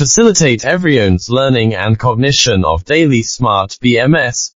facilitate everyone's learning and cognition of daily smart BMS.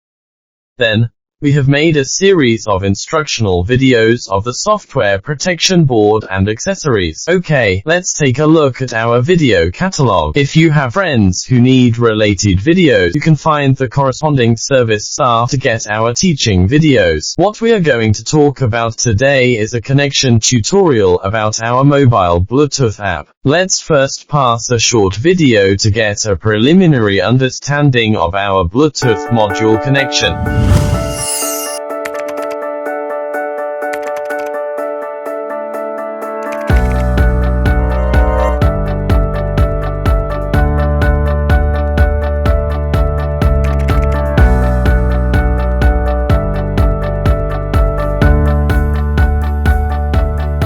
Then, we have made a series of instructional videos of the software protection board and accessories. Okay, let's take a look at our video catalog. If you have friends who need related videos, you can find the corresponding service staff to get our teaching videos. What we are going to talk about today is a connection tutorial about our mobile Bluetooth app. Let's first pass a short video to get a preliminary understanding of our Bluetooth module connection.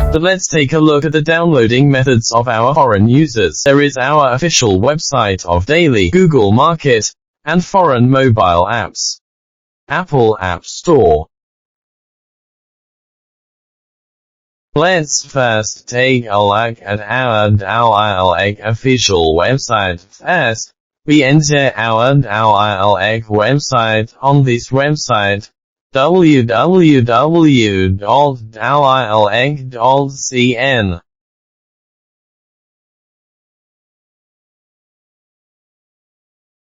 But let's take a look at the downloading methods of our foreign users. There is our official website of Daily, Google Market, and foreign mobile apps. Apple App Store. Let's first take a look at our DALY official website. First, we enter our DALY website. On this website, www.daly.cn.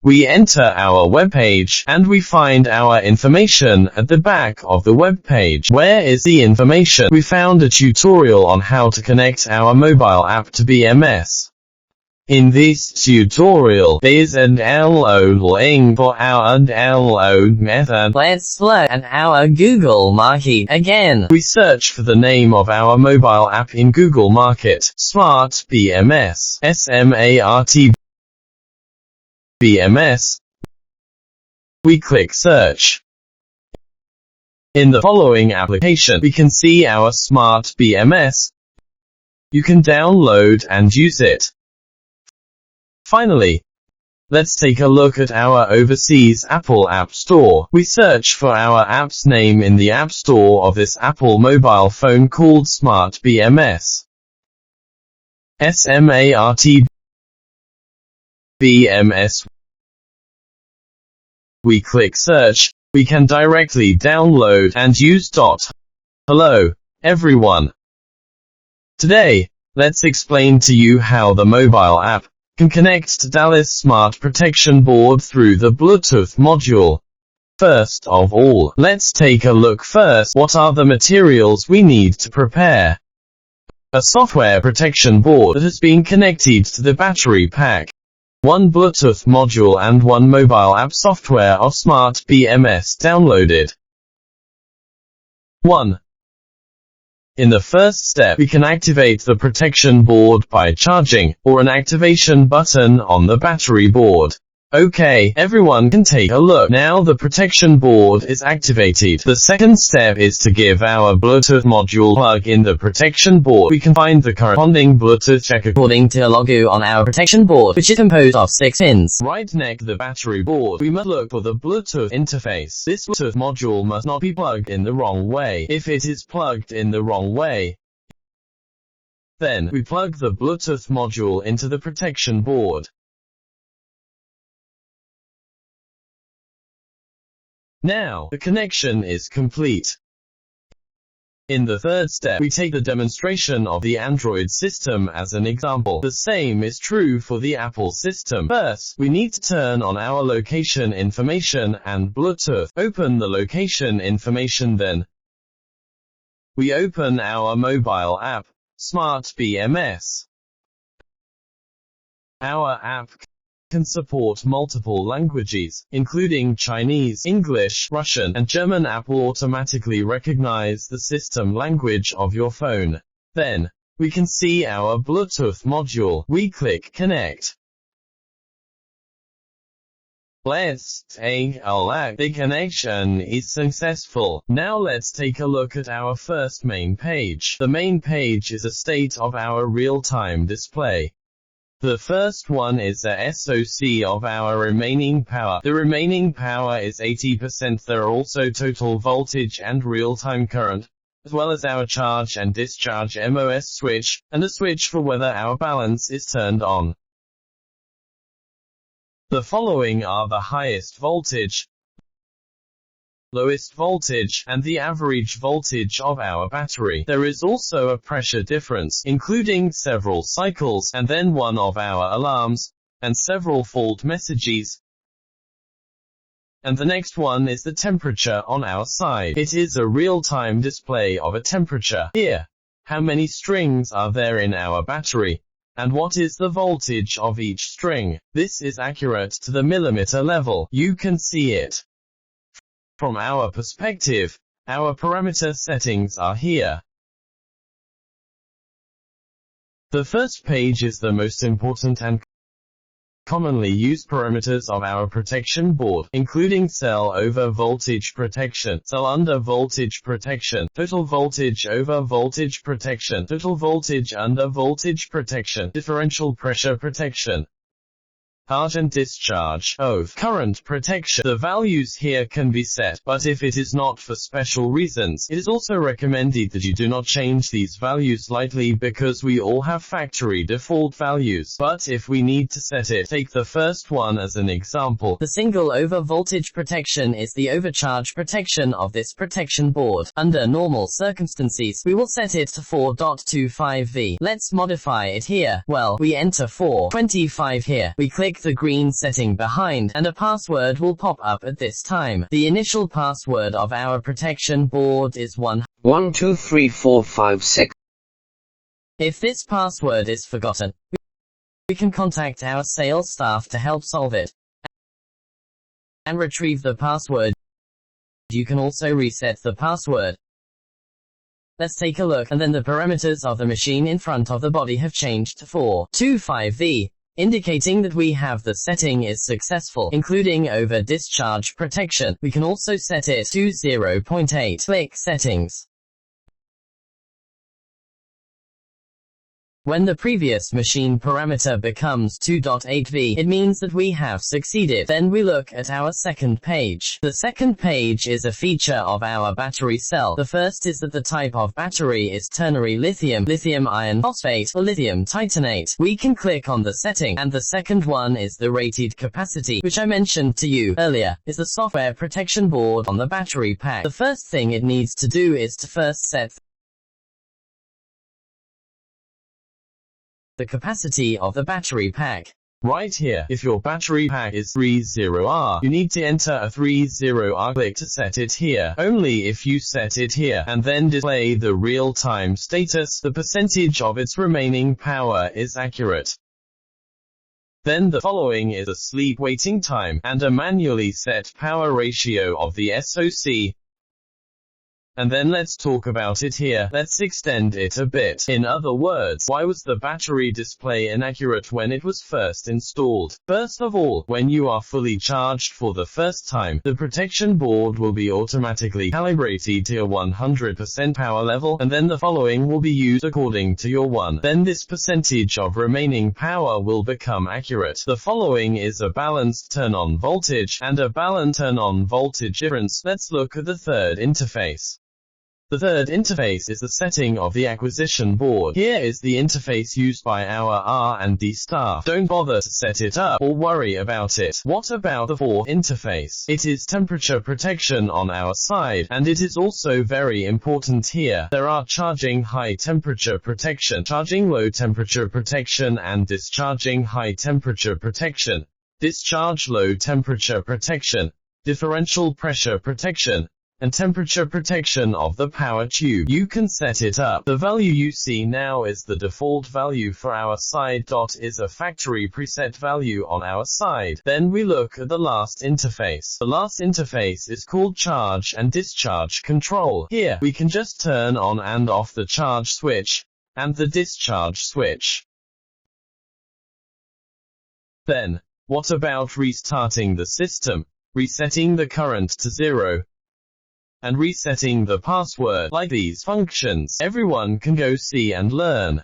We enter our web page, and we find our information at the back of the web page. Where is the information? We found a tutorial on how to connect our mobile app to BMS. In this tutorial, there's a download link for our download method. Let's look at our Google Market again. We search for the name of our mobile app in Google Market. Smart BMS. SMART BMS. We click search. In the following application, we can see our Smart BMS. You can download and use it. Finally, let's take a look at our overseas Apple App Store. We search for our app's name in the App Store of this Apple mobile phone called Smart BMS. SMART BMS. We click search. We can directly download and use. Hello, everyone. Today, let's explain to you how the mobile app can connect to Daly's Smart Protection Board through the Bluetooth module. First of all, let's take a look first. What are the materials we need to prepare a software protection board that has been connected to the battery pack? One Bluetooth module and one mobile app software of Smart BMS downloaded. 1. In the first step, we can activate the protection board by charging, or an activation button on the battery board. Okay, everyone can take a look. Now the protection board is activated. The second step is to give our Bluetooth module plug in the protection board. We can find the corresponding Bluetooth check according to a logo on our protection board, which is composed of 6 pins. Right next to the battery board, we must look for the Bluetooth interface. This Bluetooth module must not be plugged in the wrong way. If it is plugged in the wrong way, then we plug the Bluetooth module into the protection board. Now, the connection is complete. In the third step, we take the demonstration of the Android system as an example. The same is true for the Apple system. First, we need to turn on our location information and Bluetooth. Open the location information, then we open our mobile app, Smart BMS. Our app can support multiple languages, including Chinese, English, Russian, and German. App will automatically recognize the system language of your phone. Then, we can see our Bluetooth module. We click Connect. Let's take a look. The connection is successful. Now let's take a look at our first main page. The main page is a state of our real-time display. The first one is the SOC of our remaining power. The remaining power is 80%. There are also total voltage and real-time current, as well as our charge and discharge MOS switch, and a switch for whether our balance is turned on. The following are the highest voltage, lowest voltage, and the average voltage of our battery. There is also a pressure difference, including several cycles, and then one of our alarms, and several fault messages. And the next one is the temperature on our side. It is a real-time display of a temperature. Here, how many strings are there in our battery? And what is the voltage of each string? This is accurate to the millimeter level. You can see it. From our perspective, our parameter settings are here. The first page is the most important and commonly used parameters of our protection board, including cell over voltage protection, cell under voltage protection, total voltage over voltage protection, total voltage under voltage protection, differential pressure protection, charge and discharge of current protection. The values here can be set, but if it is not for special reasons, it is also recommended that you do not change these values lightly because we all have factory default values. But if we need to set it, take the first one as an example. The single over voltage protection is the overcharge protection of this protection board. Under normal circumstances, we will set it to 4.25V. Let's modify it here. Well, we enter 4.25 here. We click the green setting behind, and a password will pop up at this time. The initial password of our protection board is 1234556. If this password is forgotten, we can contact our sales staff to help solve it and retrieve the password. You can also reset the password. Let's take a look, and then the parameters of the machine in front of the body have changed to 4.25V. Indicating that we have the setting is successful, including over discharge protection. We can also set it to 0.8. Click Settings. When the previous machine parameter becomes 2.8V, it means that we have succeeded. Then we look at our second page. The second page is a feature of our battery cell. The first is that the type of battery is ternary lithium, lithium iron phosphate, or lithium titanate. We can click on the setting, and the second one is the rated capacity, which I mentioned to you earlier, is the software protection board on the battery pack. The first thing it needs to do is to first set the capacity of the battery pack. Right here, if your battery pack is 30R, you need to enter a 30R. Click to set it here. Only if you set it here, and then display the real-time status, the percentage of its remaining power is accurate. Then the following is a sleep waiting time, and a manually set power ratio of the SoC. And then let's talk about it here. Let's extend it a bit. In other words, why was the battery display inaccurate when it was first installed? First of all, when you are fully charged for the first time, the protection board will be automatically calibrated to your 100% power level, and then the following will be used according to your one. Then this percentage of remaining power will become accurate. The following is a balanced turn-on voltage, and a balanced turn-on voltage difference. Let's look at the third interface. The third interface is the setting of the acquisition board. Here is the interface used by our R&D staff. Don't bother to set it up or worry about it. What about the fourth interface? It is temperature protection on our side, and it is also very important here. There are charging high temperature protection, charging low temperature protection, and discharging high temperature protection, discharge low temperature protection, differential pressure protection, and temperature protection of the power tube. You can set it up. The value you see now is the default value for our side. Is a factory preset value on our side. Then we look at the last interface. The last interface is called charge and discharge control. Here, we can just turn on and off the charge switch and the discharge switch. Then, what about restarting the system, resetting the current to 0, and resetting the password? Like these functions, everyone can go see and learn.